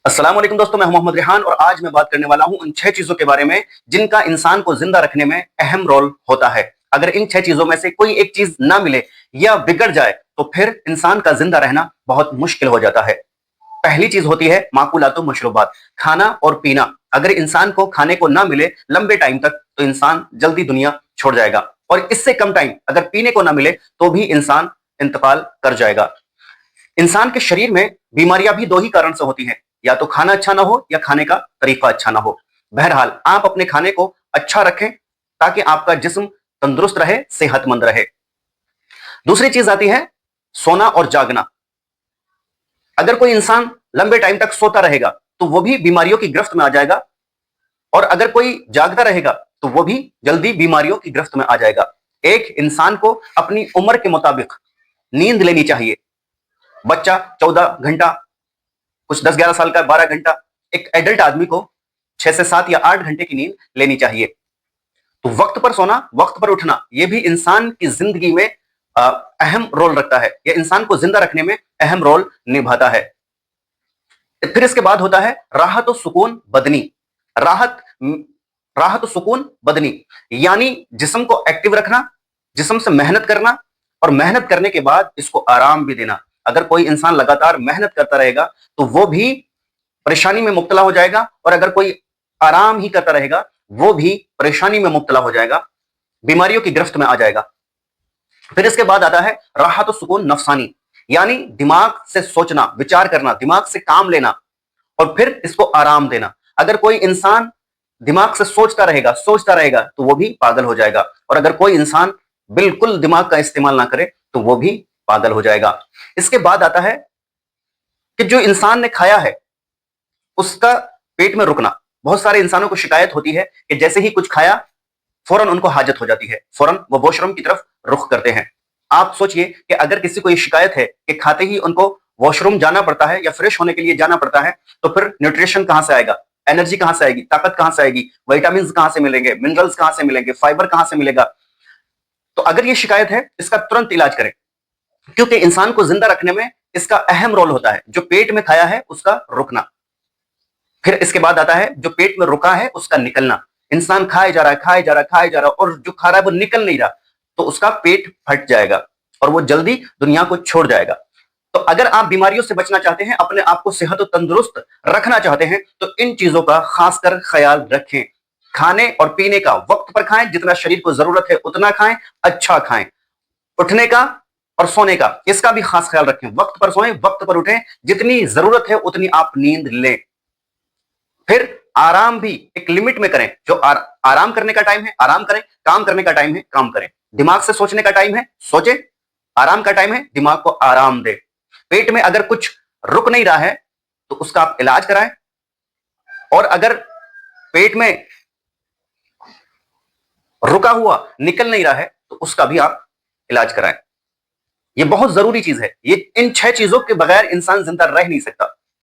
अस्सलाम वालेकुम दोस्तों, मैं हूं मोहम्मद रेहान और आज मैं बात करने वाला हूं उन 6 चीजों के बारे में जिनका इंसान को जिंदा रखने में अहम रोल होता है। अगर इन 6 चीजों में से कोई एक चीज ना मिले या बिगड़ जाए तो फिर इंसान का जिंदा रहना बहुत मुश्किल हो जाता है। पहली चीज होती है माकुलात व मशरूबात, खाना और पीना। अगर इंसान को खाने को ना मिले लंबे टाइम तक तो इंसान जल्दी दुनिया छोड़ जाएगा, और इससे कम टाइम अगर पीने को ना मिले तो भी इंसान इंतकाल कर जाएगा। इंसान के शरीर में बीमारियां भी दो ही कारण से होती हैं, या तो खाना अच्छा ना हो या खाने का तरीका अच्छा ना हो। बहरहाल आप अपने खाने को अच्छा रखें ताकि आपका जिस्म तंदुरुस्त रहे, सेहतमंद रहे। दूसरी चीज आती है सोना और जागना। अगर कोई इंसान लंबे टाइम तक सोता रहेगा तो वो भी बीमारियों की गिरफ्त में आ जाएगा, और अगर कोई जागता रहेगा तो वो भी जल्दी बीमारियों की गिरफ्त में आ जाएगा। एक इंसान को अपनी उम्र के मुताबिक नींद लेनी चाहिए। बच्चा 14 घंटा, कुछ 10-11 साल का 12 घंटा, एक एडल्ट आदमी को 6 से 7 या 8 घंटे की नींद लेनी चाहिए। तो वक्त पर सोना, वक्त पर उठना, यह भी इंसान की जिंदगी में अहम रोल रखता है, यह इंसान को जिंदा रखने में अहम रोल निभाता है। फिर इसके बाद होता है राहत और सुकून बदनी। राहत राहत और सुकून बदनी यानी जिस्म को एक्टिव रखना, जिस्म से मेहनत करना, और मेहनत करने के बाद इसको आराम भी देना। अगर कोई इंसान लगातार मेहनत करता रहेगा तो वो भी परेशानी में मुब्तला हो जाएगा, और अगर कोई आराम ही करता रहेगा वो भी परेशानी में मुब्तला हो जाएगा, बीमारियों की गिरफ्त में आ जाएगा। फिर इसके बाद आता है राहत और सुकून नफसानी, यानी दिमाग से सोचना, विचार करना, दिमाग से काम लेना, और फिर इसको आराम देना। अगर कोई इंसान दिमाग से सोचता रहेगा तो वो भी पागल हो जाएगा, और अगर कोई इंसान बिल्कुल दिमाग का इस्तेमाल ना करे तो वो भी पागल हो जाएगा। इसके बाद आता है कि जो इंसान ने खाया है उसका पेट में रुकना। बहुत सारे इंसानों को शिकायत होती है कि जैसे ही कुछ खाया फौरन उनको हाजत हो जाती है, फौरन वो वॉशरूम की तरफ रुख करते हैं। आप सोचिए कि अगर किसी को ये शिकायत है कि खाते ही उनको वॉशरूम जाना पड़ता है या फ्रेश होने के लिए जाना पड़ता है, तो फिर न्यूट्रिशन कहां से आएगा, एनर्जी कहां से आएगी, ताकत कहां से आएगी, विटामिन कहां से मिलेंगे, मिनरल्स कहां से मिलेंगे, फाइबर कहां से मिलेगा। तो अगर ये शिकायत है इसका तुरंत इलाज करें, क्योंकि इंसान को जिंदा रखने में इसका अहम रोल होता है, जो पेट में खाया है उसका रुकना। फिर इसके बाद आता है जो पेट में रुका है उसका निकलना। इंसान खाए जा रहा है, खाए जा रहा है, खाए जा रहा है, और जो खा रहा है वो निकल नहीं रहा, तो उसका पेट फट जाएगा और वो जल्दी दुनिया को छोड़ जाएगा। तो अगर आप बीमारियों से बचना चाहते हैं, अपने आप को सेहत और तंदुरुस्त रखना चाहते हैं, तो इन चीजों का खासकर ख्याल रखें। खाने और पीने का वक्त पर खाएं, जितना शरीर को जरूरत है उतना खाएं, अच्छा खाएं। उठने का और सोने का, इसका भी खास ख्याल रखें। वक्त पर सोएं, वक्त पर उठें, जितनी जरूरत है उतनी आप नींद लें। फिर आराम भी एक लिमिट में करें। जो आराम करने का टाइम है आराम करें, काम करने का टाइम है काम करें, दिमाग से सोचने का टाइम है सोचें, आराम का टाइम है दिमाग को आराम दे। पेट में अगर कुछ रुक नहीं रहा है तो उसका आप इलाज कराएं, और अगर पेट में रुका हुआ निकल नहीं रहा है तो उसका भी आप इलाज कराएं। ये बहुत जरूरी चीज है। ये इन 6 चीजों के बगैर इंसान जिंदा रह नहीं सकता।